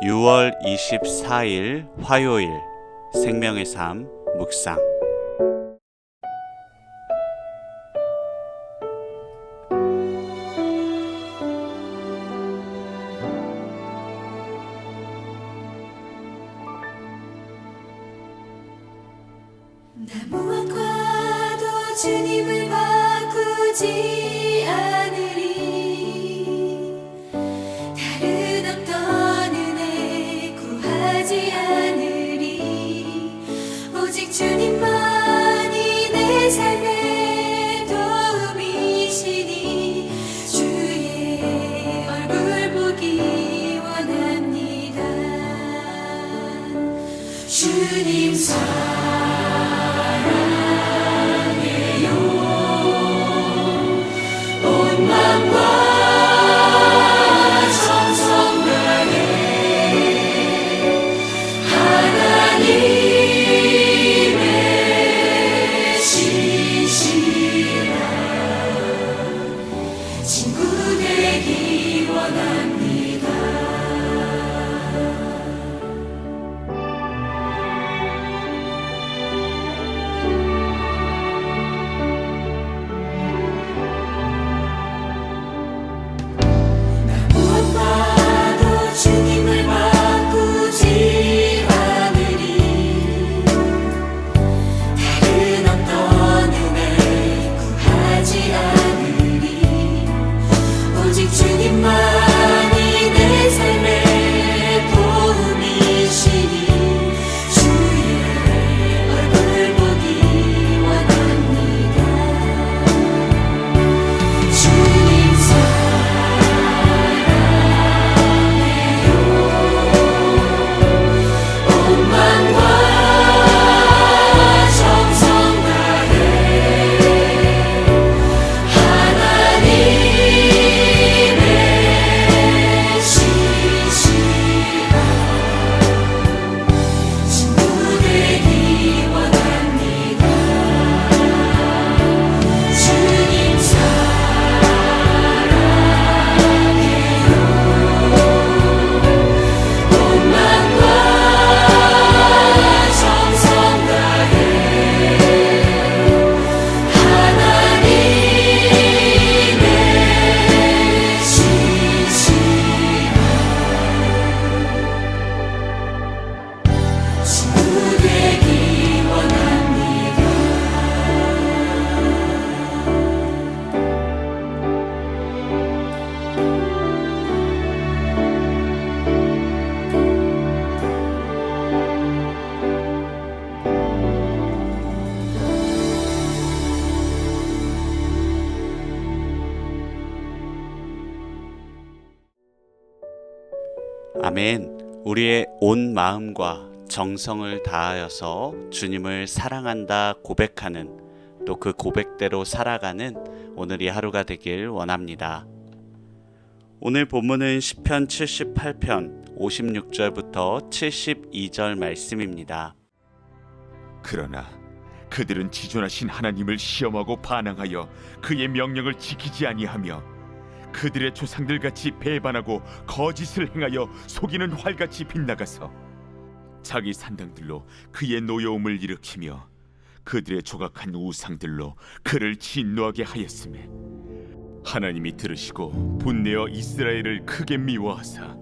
6월 24일 화요일 생명의 삶 묵상. 나 무엇과도 주님을 바꾸지 않으리. 다른 어떤 은혜 구하지 않으리. 오직 주님만이 내 삶의 도움이시니 주의 얼굴 보기 원합니다. 주님 친구 되기 원합니다. 나 무엇과도 주님을 바꾸지 않으리. 다른 어떤 은혜 구하지 않으리. 오직 주님만이 내 삶의 도움이시니 주의 얼굴 보기 원합니다. 주님 사랑해요. 온 마음과 정성 다해 친구 되기 원합니다. 주님 사랑해요. 온 마음과 정성 다해 하나님의 친구 되기 원합니다. 아멘. 우리의 온 마음과 정성을 다하여서 주님을 사랑한다 고백하는, 또 그 고백대로 살아가는 오늘 이 하루가 되길 원합니다. 오늘 본문은 시편 78편 56절부터 72절 말씀입니다. 그러나 그들은 지존하신 하나님을 시험하고 반항하여 그의 명령을 지키지 아니하며 그들의 조상들같이 배반하고 거짓을 행하여 속이는 활같이 빗나가서 자기 산당들로 그의 노여움을 일으키며 그들의 조각한 우상들로 그를 진노하게 하였으매 하나님이 들으시고 분내어 이스라엘을 크게 미워하사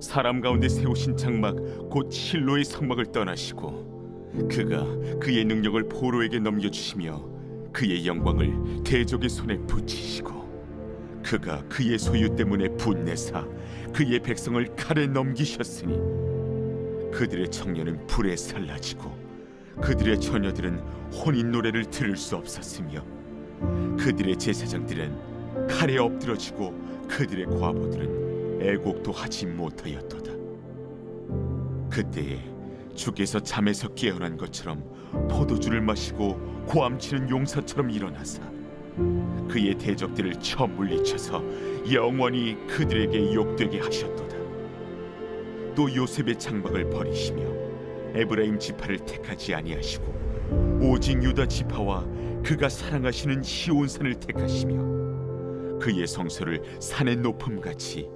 사람 가운데 세우신 장막 곧 실로의 성막을 떠나시고 그가 그의 능력을 포로에게 넘겨주시며 그의 영광을 대적의 손에 붙이시고 그가 그의 소유 때문에 분내사 그의 백성을 칼에 넘기셨으니 그들의 청년은 불에 살라지고 그들의 처녀들은 혼인 노래를 들을 수 없었으며 그들의 제사장들은 칼에 엎드러지고 그들의 과부들은 애곡도 하지 못하였도다. 그때에 주께서 잠에서 깨어난 것처럼 포도주를 마시고 고함치는 용사처럼 일어나사 그의 대적들을 쳐 물리쳐서 영원히 그들에게 욕되게 하셨도다. 또 요셉의 장막을 버리시며 에브라임 지파를 택하지 아니하시고 오직 유다 지파와 그가 사랑하시는 시온산을 택하시며 그의 성소를 산의 높음같이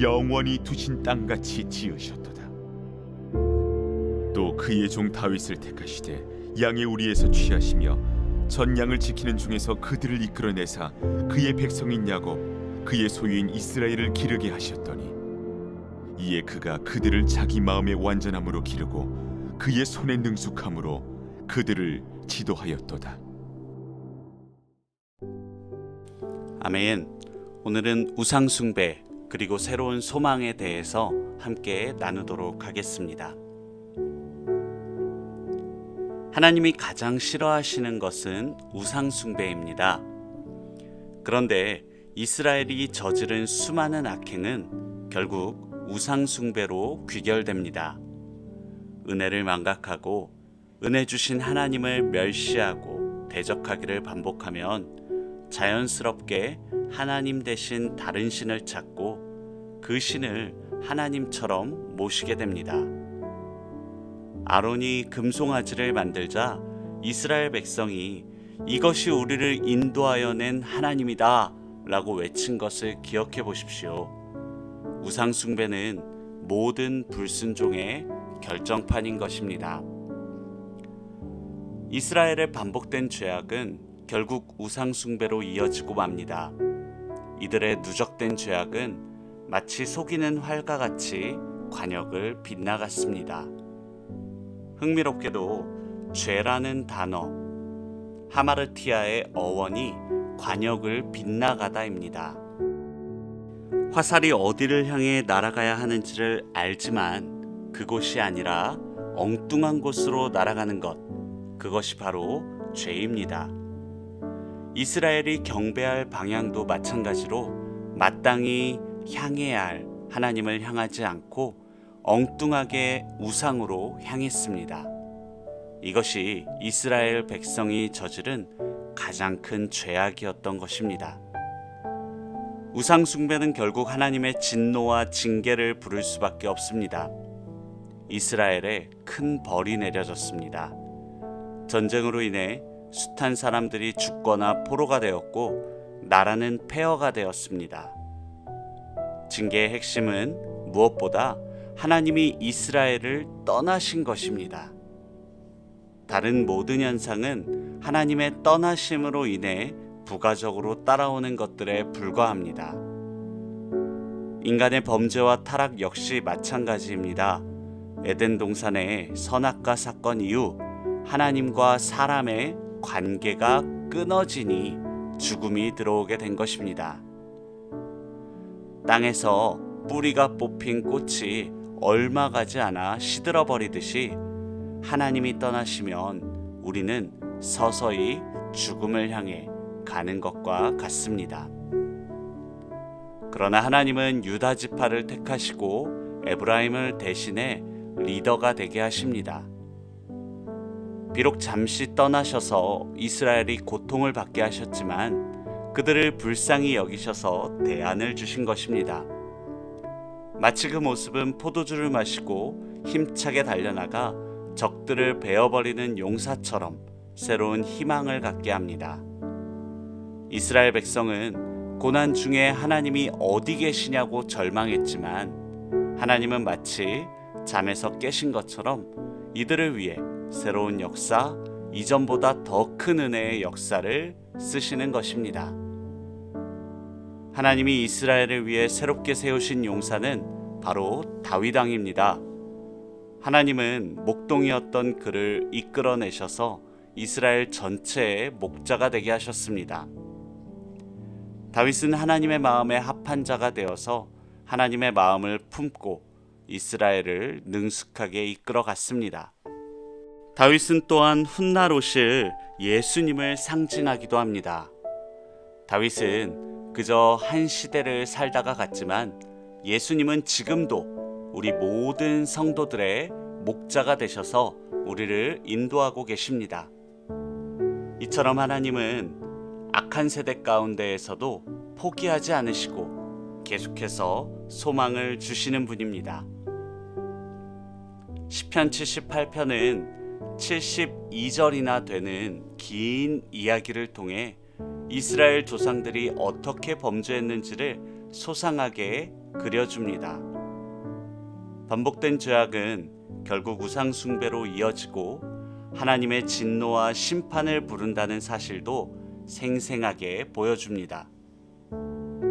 영원히 두신 땅같이 지으셨도다. 또 그의 종 다윗을 택하시되 양의 우리에서 취하시며 전 양을 지키는 중에서 그들을 이끌어내사 그의 백성인 야곱 그의 소유인 이스라엘을 기르게 하셨더니 이에 그가 그들을 자기 마음의 완전함으로 기르고 그의 손의 능숙함으로 그들을 지도하였도다. 아멘. 오늘은 우상 숭배 그리고 새로운 소망에 대해서 함께 나누도록 하겠습니다. 하나님이 가장 싫어하시는 것은 우상 숭배입니다. 그런데 이스라엘이 저지른 수많은 악행은 결국 우상 숭배로 귀결됩니다. 은혜를 망각하고 은혜 주신 하나님을 멸시하고 대적하기를 반복하면 자연스럽게 하나님 대신 다른 신을 찾고 그 신을 하나님처럼 모시게 됩니다. 아론이 금송아지를 만들자 이스라엘 백성이 이것이 우리를 인도하여 낸 하나님이다 라고 외친 것을 기억해 보십시오. 우상 숭배는 모든 불순종의 결정판인 것입니다. 이스라엘의 반복된 죄악은 결국 우상 숭배로 이어지고 맙니다. 이들의 누적된 죄악은 마치 속이는 활과 같이 관역을 빗나갔습니다. 흥미롭게도 죄라는 단어 하마르티아의 어원이 관역을 빗나가다입니다. 화살이 어디를 향해 날아가야 하는지를 알지만 그곳이 아니라 엉뚱한 곳으로 날아가는 것, 그것이 바로 죄입니다. 이스라엘이 경배할 방향도 마찬가지로 마땅히 향해야 할 하나님을 향하지 않고 엉뚱하게 우상으로 향했습니다. 이것이 이스라엘 백성이 저지른 가장 큰 죄악이었던 것입니다. 우상 숭배는 결국 하나님의 진노와 징계를 부를 수밖에 없습니다. 이스라엘에 큰 벌이 내려졌습니다. 전쟁으로 인해 숱한 사람들이 죽거나 포로가 되었고 나라는 폐허가 되었습니다. 징계의 핵심은 무엇보다 하나님이 이스라엘을 떠나신 것입니다. 다른 모든 현상은 하나님의 떠나심으로 인해 부가적으로 따라오는 것들에 불과합니다. 인간의 범죄와 타락 역시 마찬가지입니다. 에덴 동산의 선악과 사건 이후 하나님과 사람의 관계가 끊어지니 죽음이 들어오게 된 것입니다. 땅에서 뿌리가 뽑힌 꽃이 얼마 가지 않아 시들어 버리듯이 하나님이 떠나시면 우리는 서서히 죽음을 향해 가는 것과 같습니다. 그러나 하나님은 유다 지파를 택하시고 에브라임을 대신해 리더가 되게 하십니다. 비록 잠시 떠나셔서 이스라엘이 고통을 받게 하셨지만 그들을 불쌍히 여기셔서 대안을 주신 것입니다. 마치 그 모습은 포도주를 마시고 힘차게 달려나가 적들을 베어버리는 용사처럼 새로운 희망을 갖게 합니다. 이스라엘 백성은 고난 중에 하나님이 어디 계시냐고 절망했지만 하나님은 마치 잠에서 깨신 것처럼 이들을 위해 새로운 역사, 이전보다 더 큰 은혜의 역사를 쓰시는 것입니다. 하나님이 이스라엘을 위해 새롭게 세우신 용사는 바로 다윗 왕입니다. 하나님은 목동이었던 그를 이끌어내셔서 이스라엘 전체의 목자가 되게 하셨습니다. 다윗은 하나님의 마음에 합한 자가 되어서 하나님의 마음을 품고 이스라엘을 능숙하게 이끌어 갔습니다. 다윗은 또한 훗날 오실 예수님을 상징하기도 합니다. 다윗은 그저 한 시대를 살다가 갔지만 예수님은 지금도 우리 모든 성도들의 목자가 되셔서 우리를 인도하고 계십니다. 이처럼 하나님은 악한 세대 가운데에서도 포기하지 않으시고 계속해서 소망을 주시는 분입니다. 시편 78편은 72절이나 되는 긴 이야기를 통해 이스라엘 조상들이 어떻게 범죄했는지를 소상하게 그려줍니다. 반복된 죄악은 결국 우상숭배로 이어지고 하나님의 진노와 심판을 부른다는 사실도 생생하게 보여줍니다.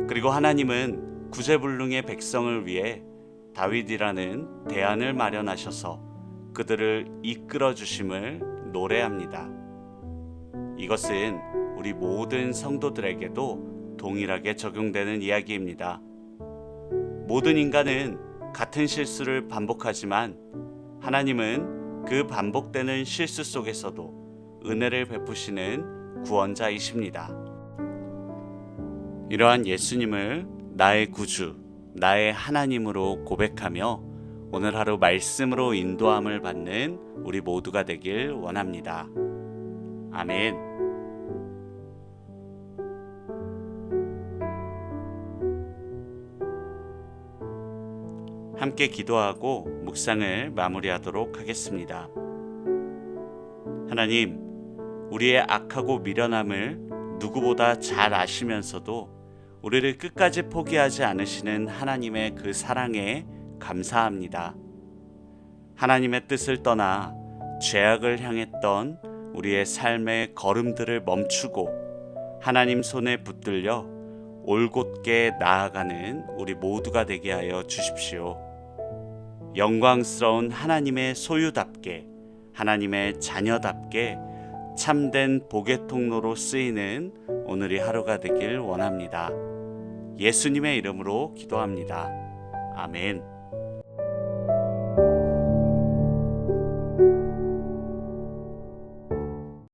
그리고 하나님은 구제불능의 백성을 위해 다윗이라는 대안을 마련하셔서 그들을 이끌어 주심을 노래합니다. 이것은 우리 모든 성도들에게도 동일하게 적용되는 이야기입니다. 모든 인간은 같은 실수를 반복하지만 하나님은 그 반복되는 실수 속에서도 은혜를 베푸시는 구원자이십니다. 이러한 예수님을 나의 구주, 나의 하나님으로 고백하며 오늘 하루 말씀으로 인도함을 받는 우리 모두가 되길 원합니다. 아멘. 함께 기도하고 묵상을 마무리하도록 하겠습니다. 하나님, 우리의 악하고 미련함을 누구보다 잘 아시면서도 우리를 끝까지 포기하지 않으시는 하나님의 그 사랑에 감사합니다. 하나님의 뜻을 떠나 죄악을 향했던 우리의 삶의 걸음들을 멈추고 하나님 손에 붙들려 올곧게 나아가는 우리 모두가 되게 하여 주십시오. 영광스러운 하나님의 소유답게, 하나님의 자녀답게 참된 복의 통로로 쓰이는 오늘의 하루가 되길 원합니다. 예수님의 이름으로 기도합니다. 아멘.